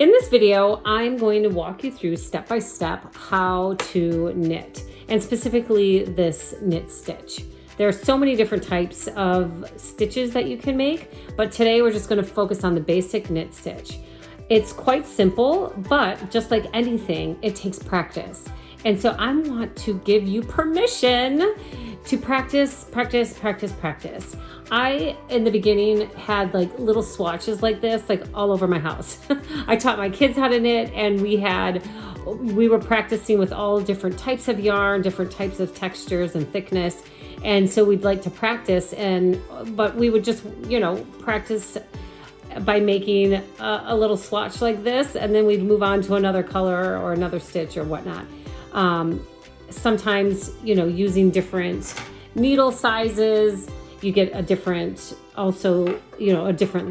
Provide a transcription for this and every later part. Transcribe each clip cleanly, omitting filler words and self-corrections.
In this video, I'm going to walk you through step by step how to knit, and specifically this knit stitch. There are so many different types of stitches that you can make, but today we're just going to focus on the basic knit stitch. It's quite simple, but just like anything, it takes practice. And so I want to give you permission to practice. I, in the beginning, had like little swatches like this, like all over my house. I taught my kids how to knit, and we were practicing with all different types of yarn, different types of textures and thickness. And so we'd like to practice, but we would just, practice by making a little swatch like this, and then we'd move on to another color or another stitch or whatnot. Sometimes, using different needle sizes, you get a different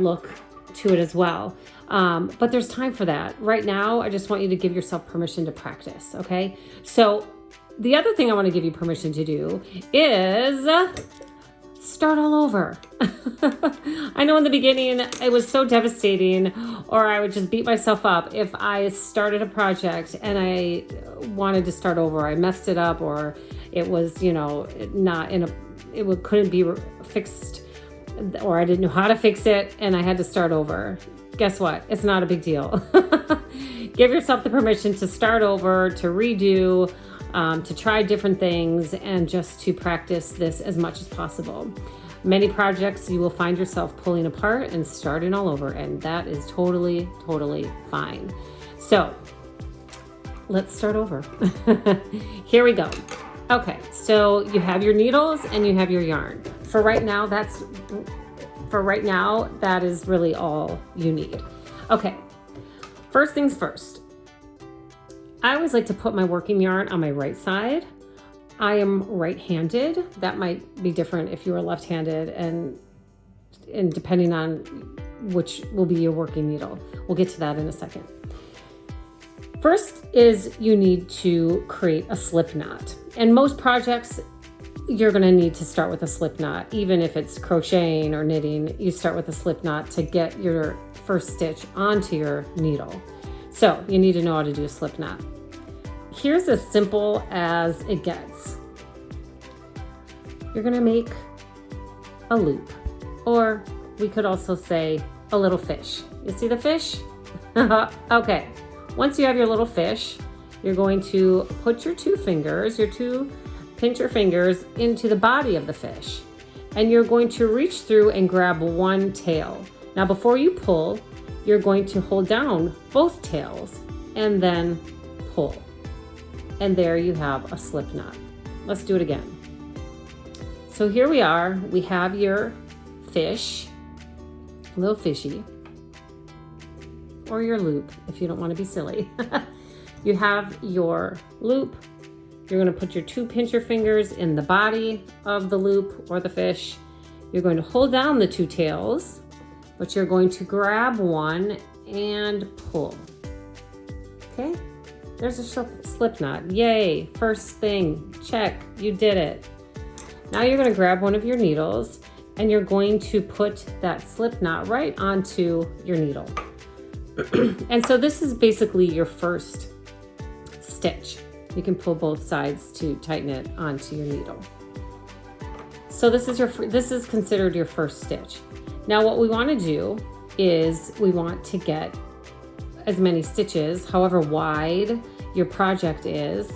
look to it as well. But there's time for that. Right now, I just want you to give yourself permission to practice, okay? So the other thing I want to give you permission to do is start all over. I know in the beginning it was so devastating, or I would just beat myself up if I started a project and I wanted to start over. I messed it up, or it was, couldn't be fixed, or I didn't know how to fix it and I had to start over. Guess what? It's not a big deal. Give yourself the permission to start over, to redo, to try different things, and just to practice this as much as possible. Many projects you will find yourself pulling apart and starting all over, and that is totally, totally fine. So let's start over. Here we go. Okay, so you have your needles and you have your yarn. For right now, that is really all you need. Okay, first things first. I always like to put my working yarn on my right side. I am right-handed. That might be different if you are left-handed, and depending on which will be your working needle. We'll get to that in a second. First is you need to create a slip knot. And most projects, you're going to need to start with a slip knot. Even if it's crocheting or knitting, you start with a slip knot to get your first stitch onto your needle. So you need to know how to do a slip knot. Here's as simple as it gets. You're going to make a loop, or we could also say a little fish. You see the fish? Okay. Once you have your little fish, you're going to put your two pincher fingers into the body of the fish, and you're going to reach through and grab one tail. Now, before you pull, you're going to hold down both tails and then pull. And there you have a slip knot. Let's do it again. So here we are. We have your fish, little fishy, or your loop if you don't want to be silly. You have your loop. You're going to put your two pincher fingers in the body of the loop or the fish. You're going to hold down the two tails, but you're going to grab one and pull. Okay? There's a slip knot. Yay! First thing, check, you did it. Now you're going to grab one of your needles and you're going to put that slip knot right onto your needle. And so this is basically your first stitch. You can pull both sides to tighten it onto your needle. So this is considered your first stitch. Now what we want to do is we want to get as many stitches, however wide your project is,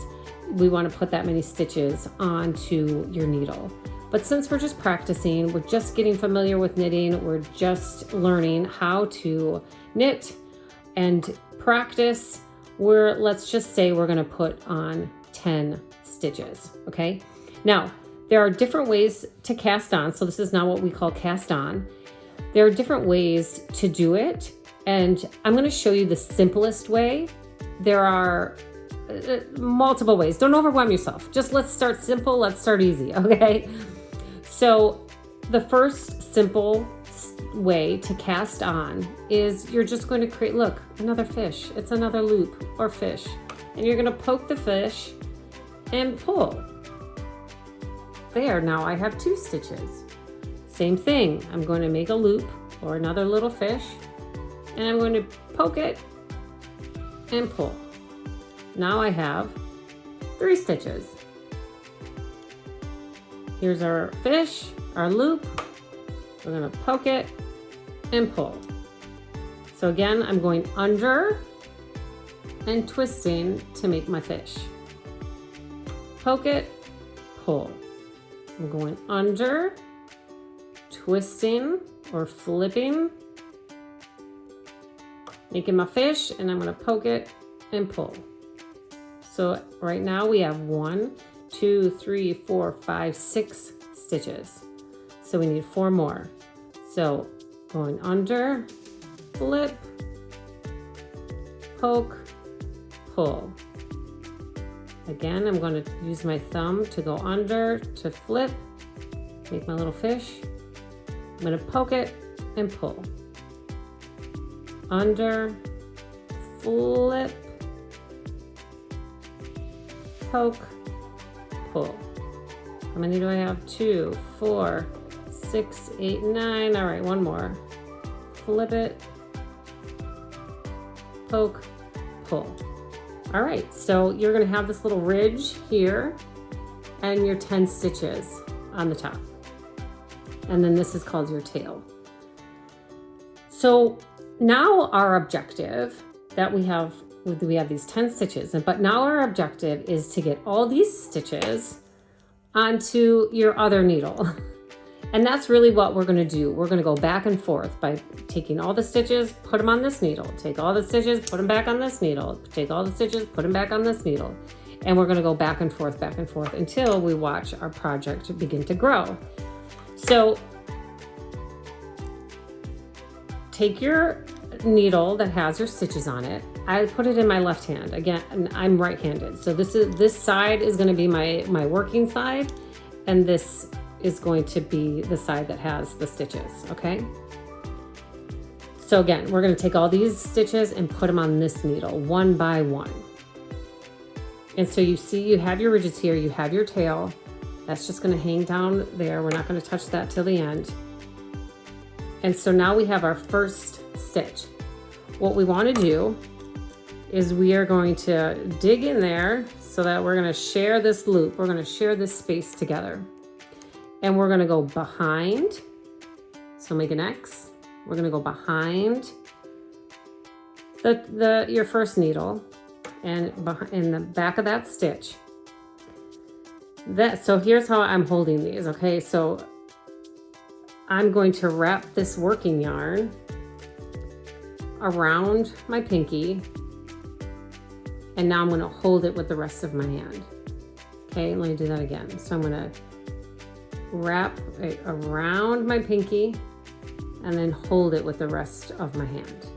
we want to put that many stitches onto your needle. But since we're just practicing, we're just getting familiar with knitting, we're just learning how to knit and practice, let's just say we're going to put on 10 stitches, okay? Now, there are different ways to cast on, so this is not what we call cast on. There are different ways to do it, and I'm going to show you the simplest way. There are multiple ways. Don't overwhelm yourself. Just let's start simple, let's start easy, okay? So the first simple way to cast on is you're just going to create, look, another fish. It's another loop or fish. And you're going to poke the fish and pull. There, now I have 2 stitches. Same thing, I'm going to make a loop or another little fish, and I'm going to poke it and pull. Now I have 3 stitches. Here's our fish, our loop. We're gonna poke it and pull. So again, I'm going under and twisting to make my fish. Poke it, pull. I'm going under, twisting or flipping, making my fish, and I'm gonna poke it and pull. So right now we have 1, 2, 3, 4, 5, 6 stitches. So we need 4 more. So going under, flip, poke, pull. Again, I'm going to use my thumb to go under, to flip, make my little fish. I'm going to poke it and pull. Under, flip, poke, pull. How many do I have? 2, 4, 6, 8, 9. All right, 1 more. Flip it, poke, pull. All right, so you're gonna have this little ridge here and your 10 stitches on the top. And then this is called your tail. So now our objective that we have these 10 stitches, but now our objective is to get all these stitches onto your other needle. And that's really what we're gonna do. We're gonna go back and forth by taking all the stitches, put them on this needle, take all the stitches, put them back on this needle, take all the stitches, put them back on this needle. And we're gonna go back and forth until we watch our project begin to grow. So take your needle that has your stitches on it. I put it in my left hand. Again, I'm right-handed. So this side is gonna be my working side, and this is going to be the side that has the stitches, okay? So again, we're gonna take all these stitches and put them on this needle, 1 by 1. And so you see you have your ridges here, you have your tail. That's just gonna hang down there. We're not gonna touch that till the end. And so now we have our first stitch. What we wanna do is we are going to dig in there so that we're gonna share this loop. We're gonna share this space together. And we're gonna go behind, so make an X. We're gonna go behind your first needle and in the back of that stitch. So here's how I'm holding these, okay? So I'm going to wrap this working yarn around my pinky, and now I'm gonna hold it with the rest of my hand. Okay, let me do that again. So I'm gonna wrap it around my pinky and then hold it with the rest of my hand.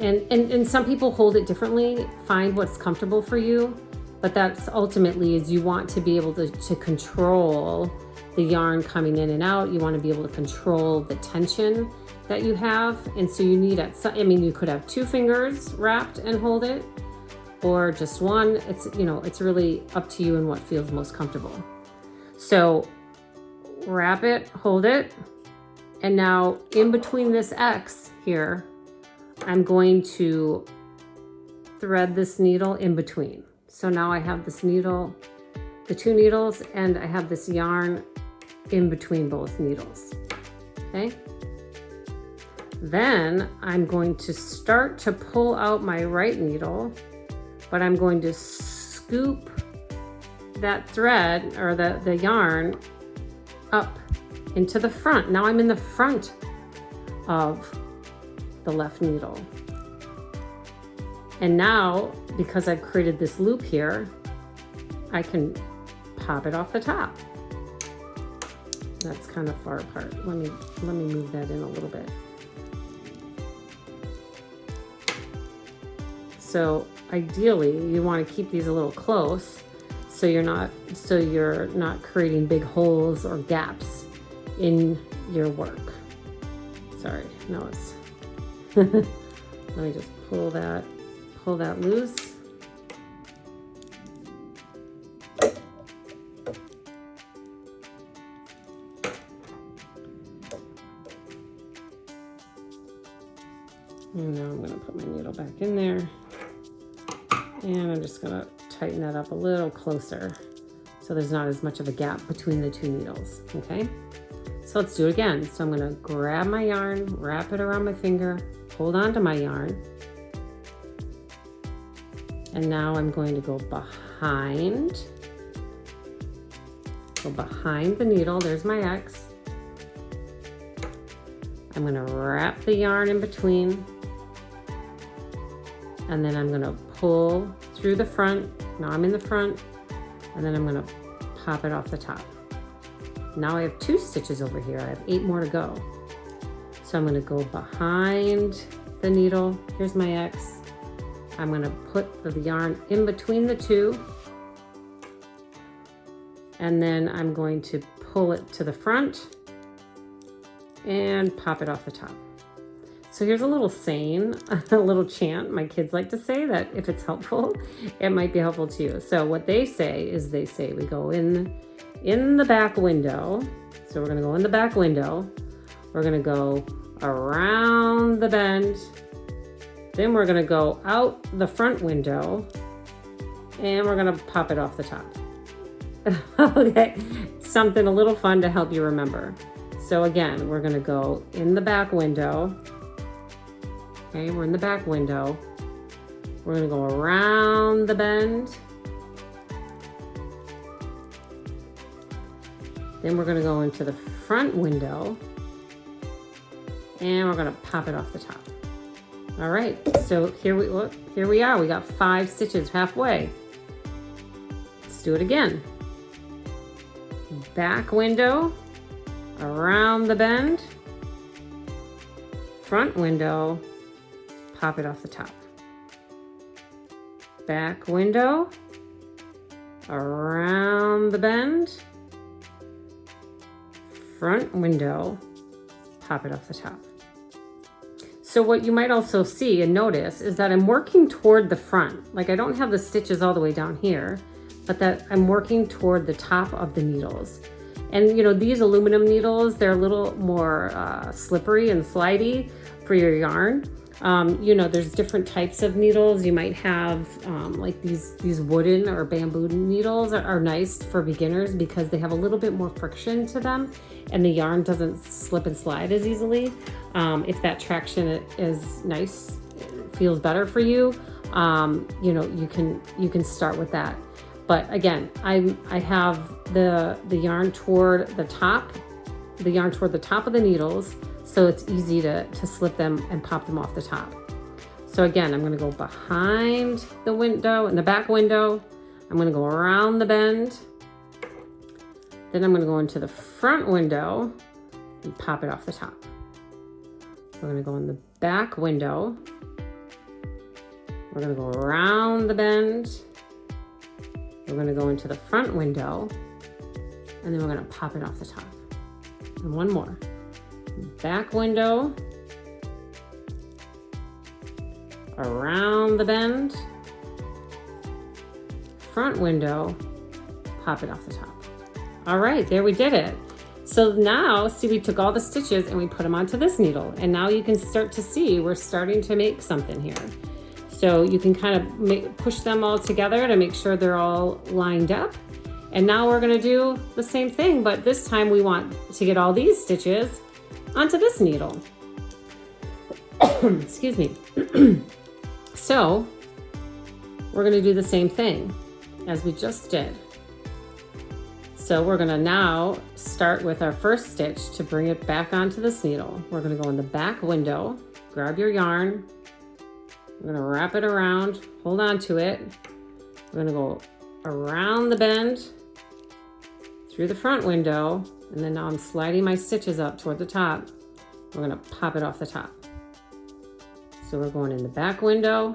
And some people hold it differently. Find what's comfortable for you, but that's ultimately is you want to be able to control the yarn coming in and out. You want to be able to control the tension that you have, and so you need you could have 2 fingers wrapped and hold it, or just 1. It's really up to you and what feels most comfortable. So wrap it, hold it, and now in between this X here, I'm going to thread this needle in between. So now I have this needle, the 2 needles, and I have this yarn in between both needles, okay? Then I'm going to start to pull out my right needle, but I'm going to scoop that thread or the yarn up into the front. Now I'm in the front of the left needle. And now, because I've created this loop here, I can pop it off the top. That's kind of far apart. Let me move that in a little bit. So ideally, you want to keep these a little close so you're not creating big holes or gaps in your work. Sorry, no, it's let me just pull that loose. And now I'm gonna put my needle back in there. And I'm just gonna tighten that up a little closer so there's not as much of a gap between the two needles, okay? So let's do it again. So I'm gonna grab my yarn, wrap it around my finger, hold on to my yarn. And now I'm going to go behind the needle. There's my X. I'm gonna wrap the yarn in between, and then I'm gonna pull through the front. Now I'm in the front, and then I'm gonna pop it off the top. Now I have 2 stitches over here. I have 8 more to go. So I'm gonna go behind the needle. Here's my X. I'm gonna put the yarn in between the 2, and then I'm going to pull it to the front and pop it off the top. So here's a little saying, a little chant my kids like to say that if it's helpful, it might be helpful to you. So what they say is we go in the back window. So we're gonna go in the back window. We're gonna go around the bend. Then we're gonna go out the front window and we're gonna pop it off the top. Okay, something a little fun to help you remember. So again, we're gonna go in the back window. Okay, we're in the back window. We're gonna go around the bend. Then we're gonna go into the front window and we're gonna pop it off the top. All right, so here we are. We got 5 stitches halfway. Let's do it again. Back window, around the bend, front window, pop it off the top. Back window, around the bend, front window, pop it off the top. So what you might also see and notice is that I'm working toward the front. Like I don't have the stitches all the way down here, but that I'm working toward the top of the needles. And you know, these aluminum needles, they're a little more slippery and slidey for your yarn. You know, there's different types of needles. You might have like these wooden or bamboo needles are nice for beginners because they have a little bit more friction to them and the yarn doesn't slip and slide as easily. If that traction is nice, it feels better for you, you know, you can start with that. But again, I have the yarn toward the top, of the needles, so it's easy to slip them and pop them off the top. So again, I'm gonna go behind the window, in the back window. I'm gonna go around the bend. Then I'm gonna go into the front window and pop it off the top. We're gonna go in the back window. We're gonna go around the bend. We're gonna go into the front window, and then we're gonna pop it off the top. And one more. Back window, around the bend, front window, pop it off the top. All right, there we did it. So now, see, we took all the stitches and we put them onto this needle, and now you can start to see we're starting to make something here. So you can kind of push them all together to make sure they're all lined up. And now we're gonna do the same thing, but this time we want to get all these stitches onto this needle. Excuse me. So we're gonna do the same thing as we just did. So we're gonna now start with our first stitch to bring it back onto this needle. We're gonna go in the back window, grab your yarn, we're gonna wrap it around, hold on to it. We're gonna go around the bend, through the front window, and then now I'm sliding my stitches up toward the top. We're gonna pop it off the top. So we're going in the back window,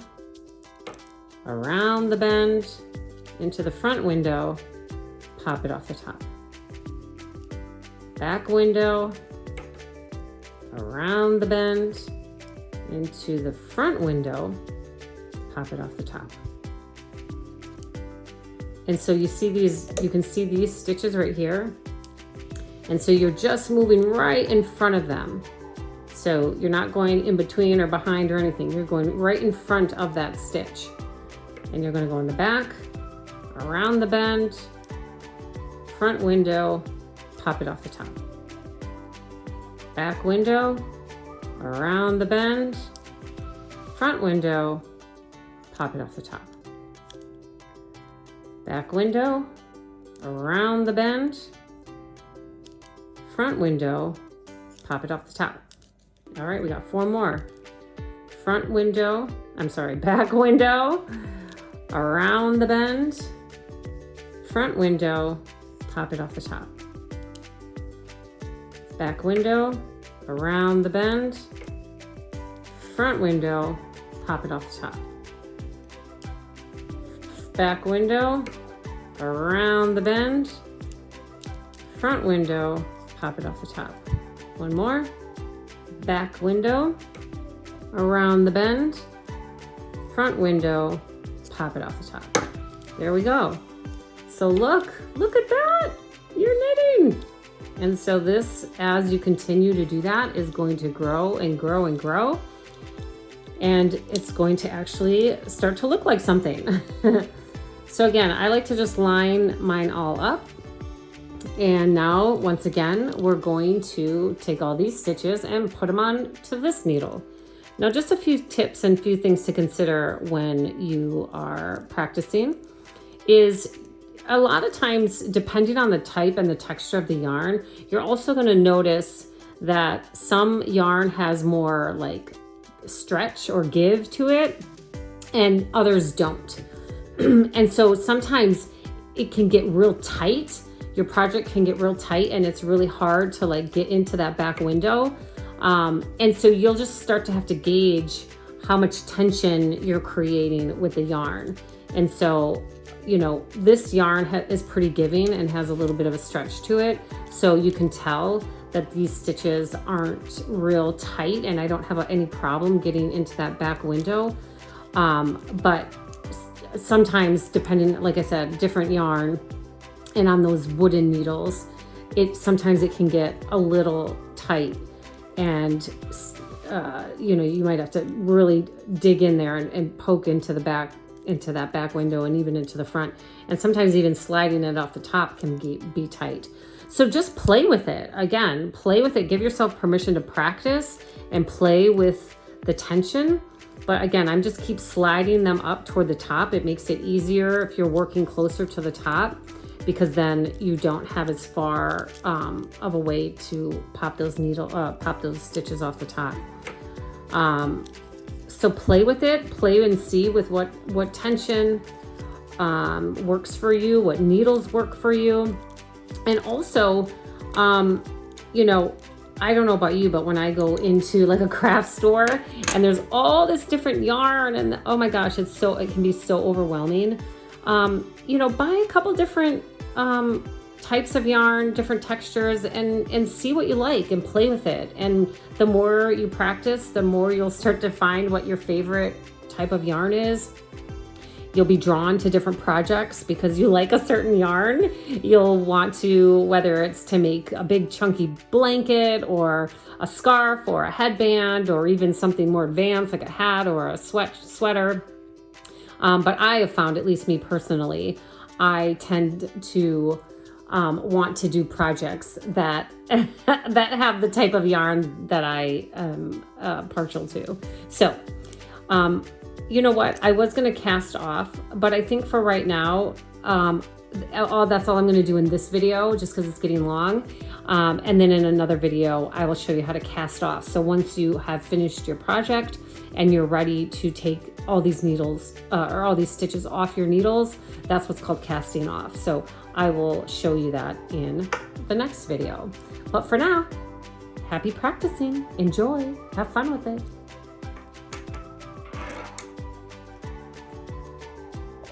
around the bend, into the front window, pop it off the top. Back window, around the bend, into the front window, pop it off the top. And so you see these, you can see these stitches right here. And so you're just moving right in front of them. So you're not going in between or behind or anything. You're going right in front of that stitch. And you're going to go in the back, around the bend, front window, pop it off the top. Back window, around the bend, front window, pop it off the top. Back window, around the bend, front window, pop it off the top. All right, we got 4 more. Back window, around the bend, front window, pop it off the top. Back window, around the bend, front window, pop it off the top. Back window, around the bend, front window, pop it off the top. One more. Back window, around the bend, front window, pop it off the top. There we go. So look at that. You're knitting. And so this, as you continue to do that, is going to grow and grow and grow. And it's going to actually start to look like something. So again, I like to just line mine all up. And now, once again, we're going to take all these stitches and put them on to this needle. Now, just a few tips and few things to consider when you are practicing is a lot of times, depending on the type and the texture of the yarn, you're also going to notice that some yarn has more like stretch or give to it and others don't. And so sometimes it can get real tight. Your project can get real tight and it's really hard to like get into that back window. And so you'll just start to have to gauge how much tension you're creating with the yarn. And so, you know, this yarn is pretty giving and has a little bit of a stretch to it. So you can tell that these stitches aren't real tight and I don't have any problem getting into that back window. But sometimes, depending, like I said, different yarn, and on those wooden needles, sometimes it can get a little tight, and you know, you might have to really dig in there and poke into that back window and even into the front. And sometimes even sliding it off the top can be tight. So just play with it. Again, play with it. Give yourself permission to practice and play with the tension. But again, I'm just keep sliding them up toward the top. It makes it easier if you're working closer to the top, because then you don't have as far of a way to pop those stitches off the top. So play with it, play and see with what tension works for you, what needles work for you. And also, you know, I don't know about you, but when I go into like a craft store and there's all this different yarn and oh my gosh, it can be so overwhelming. You know, buy a couple different types of yarn, different textures, and see what you like and play with it. And the more you practice, the more you'll start to find what your favorite type of yarn is. You'll be drawn to different projects because you like a certain yarn. You'll want to, whether it's to make a big chunky blanket or a scarf or a headband or even something more advanced like a hat or a sweater. But I have found, at least me personally, I tend to want to do projects that that have the type of yarn that I am partial to. So, you know what? I was going to cast off, but I think for right now, that's all I'm going to do in this video, just because it's getting long. And then in another video, I will show you how to cast off. So once you have finished your project and you're ready to take all these needles or all these stitches off your needles, that's what's called casting off. So I will show you that in the next video. But for now, happy practicing. Enjoy. Have fun with it.